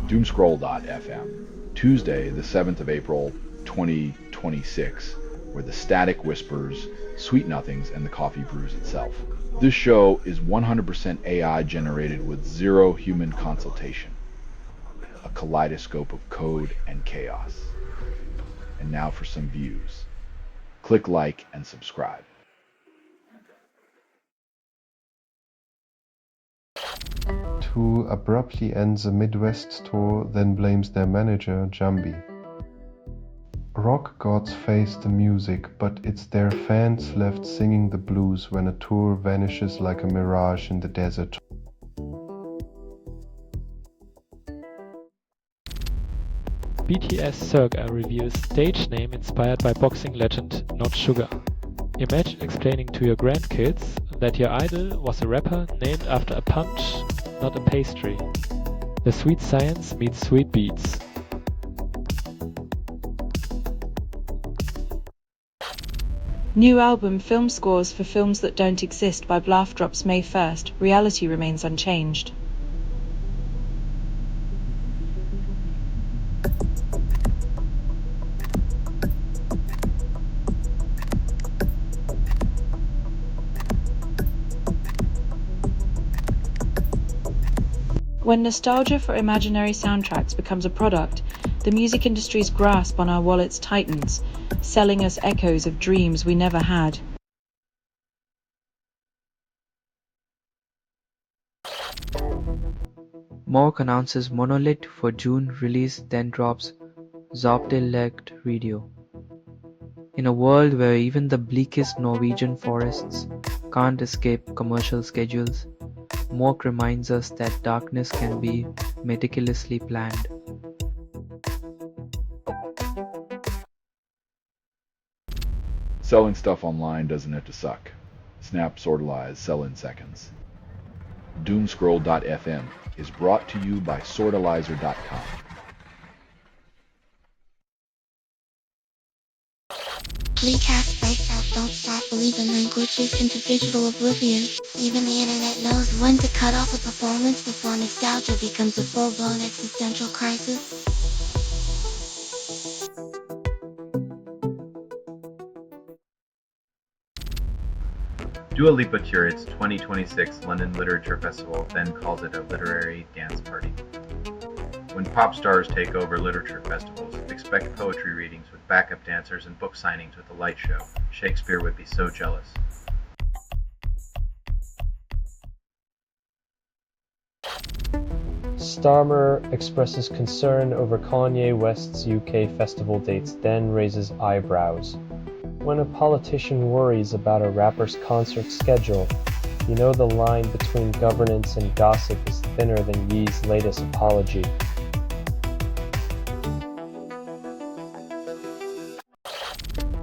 Doomscroll.fm, Tuesday, the 7th of April, 2026, where the static whispers, sweet nothings, and the coffee brews itself. This show is 100% AI generated with zero human consultation. A kaleidoscope of code and chaos. And now for some views. Click like and subscribe. Who abruptly ends a Midwest tour, then blames their manager, Jambi. Rock gods face the music, but it's their fans left singing the blues when a tour vanishes like a mirage in the desert. BTS Circa reveals stage name inspired by boxing legend Not Sugar. Imagine explaining to your grandkids that your idol was a rapper named after a punch, not a pastry. The sweet science meets sweet beats. New album Film Scores for Films That Don't Exist by Bluff drops May 1st. Reality remains unchanged. When nostalgia for imaginary soundtracks becomes a product, the music industry's grasp on our wallets tightens, selling us echoes of dreams we never had. Mork announces Monolith for June release, then drops Zoptil-legged radio. In a world where even the bleakest Norwegian forests can't escape commercial schedules, Mork reminds us that darkness can be meticulously planned. Selling stuff online doesn't have to suck. Snap, sortalize, sell in seconds. Doomscroll.fm is brought to you by sortalizer.com. Recast myself, don't stop believing in glitches into digital oblivion. Even the internet knows when to cut off a performance before nostalgia becomes a full-blown existential crisis. Dua Lipa curates 2026 London Literature Festival, then calls it a literary dance party. When pop stars take over literature festivals, expect poetry readings with backup dancers and book signings with a light show. Shakespeare would be so jealous. Starmer expresses concern over Kanye West's UK festival dates, then raises eyebrows. When a politician worries about a rapper's concert schedule, you know the line between governance and gossip is thinner than Ye's latest apology.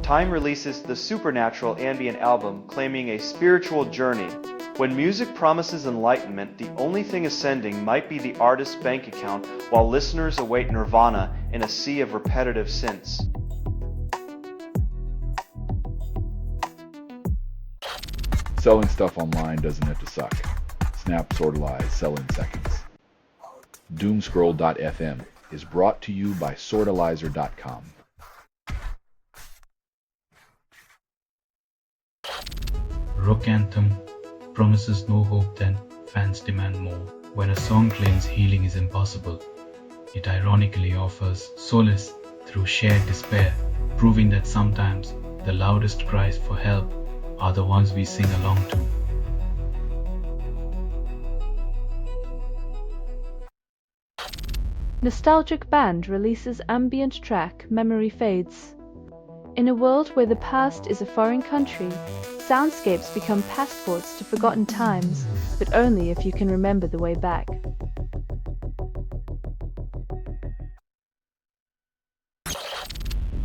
Time releases the Supernatural ambient album claiming a spiritual journey. When music promises enlightenment, the only thing ascending might be the artist's bank account, while listeners await nirvana in a sea of repetitive synths. Selling stuff online doesn't have to suck. Snap, sortalize, sell in seconds. Doomscroll.fm is brought to you by sortalizer.com. Rock anthem promises no hope, then fans demand more. When a song claims healing is impossible, it ironically offers solace through shared despair, proving that sometimes the loudest cries for help are the ones we sing along to. Nostalgic band releases ambient track Memory Fades. In a world where the past is a foreign country, soundscapes become passports to forgotten times, but only if you can remember the way back.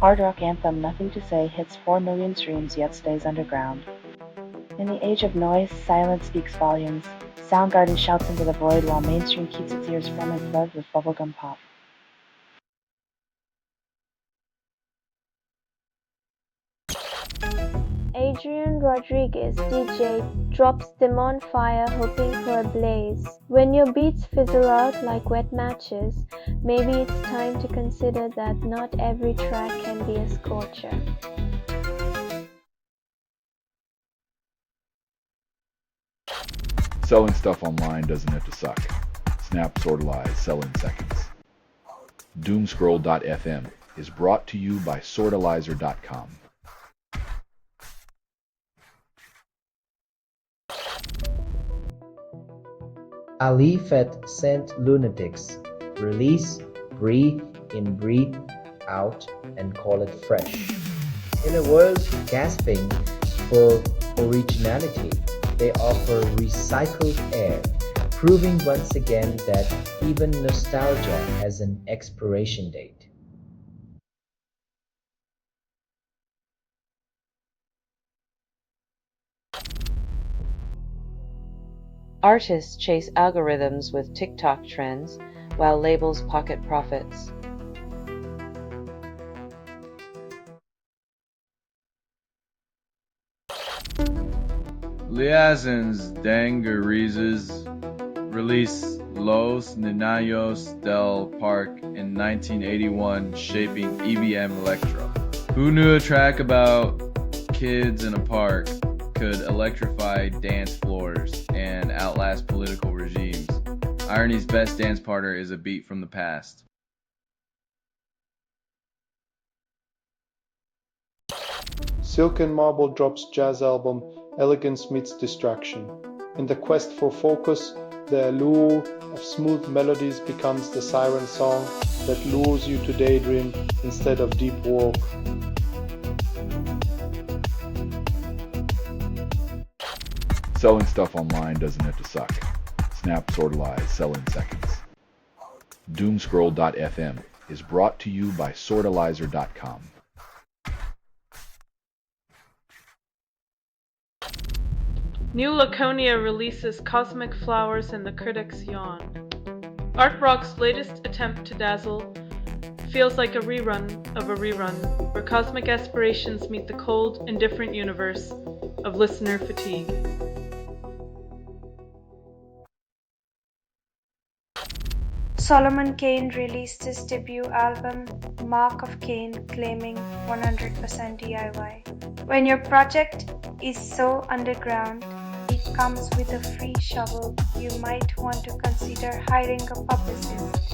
Hard rock anthem Nothing to Say hits 4 million streams yet stays underground. In the age of noise, silence speaks volumes. Soundgarden shouts into the void while mainstream keeps its ears firm and plugged with bubblegum pop. Adrian Rodriguez, DJ, drops them on fire hoping for a blaze. When your beats fizzle out like wet matches, maybe it's time to consider that not every track can be a scorcher. Selling stuff online doesn't have to suck. Snap, sortalize, sell in seconds. Doomscroll.fm is brought to you by sortalizer.com. Ali Fet Sent Lunatics. Release, breathe in, breathe out, and call it fresh. In a world gasping for originality, they offer recycled air, proving once again that even nostalgia has an expiration date. Artists chase algorithms with TikTok trends, while labels pocket profits. Liazens Dangarizes release Los Niños del Parque in 1981, shaping EBM electro. Who knew a track about kids in a park could electrify dance floors and outlast political regimes? Irony's best dance partner is a beat from the past. Silk and Marble drops jazz album Elegance Meets Distraction. In the quest for focus, the allure of smooth melodies becomes the siren song that lures you to daydream instead of deep walk. Selling stuff online doesn't have to suck. Snap, sortalize, sell in seconds. Doomscroll.fm is brought to you by sortalizer.com. New Laconia releases Cosmic Flowers and the Critics Yawn. Art Rock's latest attempt to dazzle feels like a rerun of a rerun, where cosmic aspirations meet the cold, indifferent universe of listener fatigue. Solomon Kane released his debut album, Mark of Cain, claiming 100% DIY. When your project is so underground, it comes with a free shovel, you might want to consider hiring a publicist.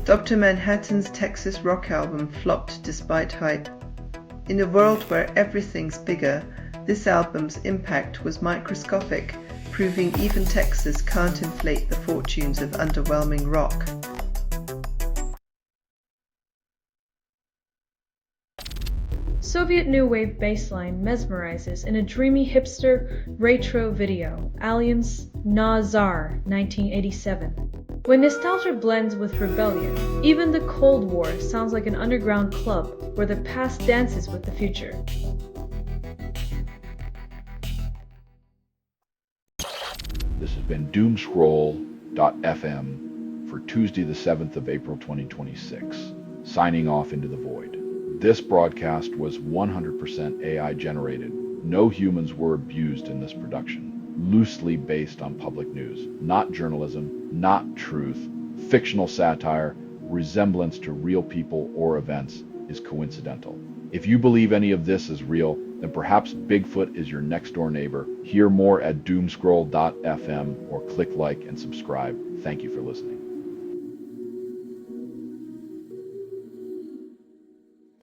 Dr. Manhattan's Texas rock album flopped despite hype. In a world where everything's bigger, this album's impact was microscopic, proving even Texas can't inflate the fortunes of underwhelming rock. Soviet new wave bassline mesmerizes in a dreamy hipster retro video, Alien's Nazar 1987. When nostalgia blends with rebellion, even the Cold War sounds like an underground club where the past dances with the future. This has been Doomscroll.fm for Tuesday the 7th of April 2026, signing off into the void. This broadcast was 100% AI generated. No humans were abused in this production. Loosely based on public news, not journalism, not truth. Fictional satire, resemblance to real people or events is coincidental. If you believe any of this is real, then perhaps Bigfoot is your next door neighbor. Hear more at doomscroll.fm or click like and subscribe. Thank you for listening.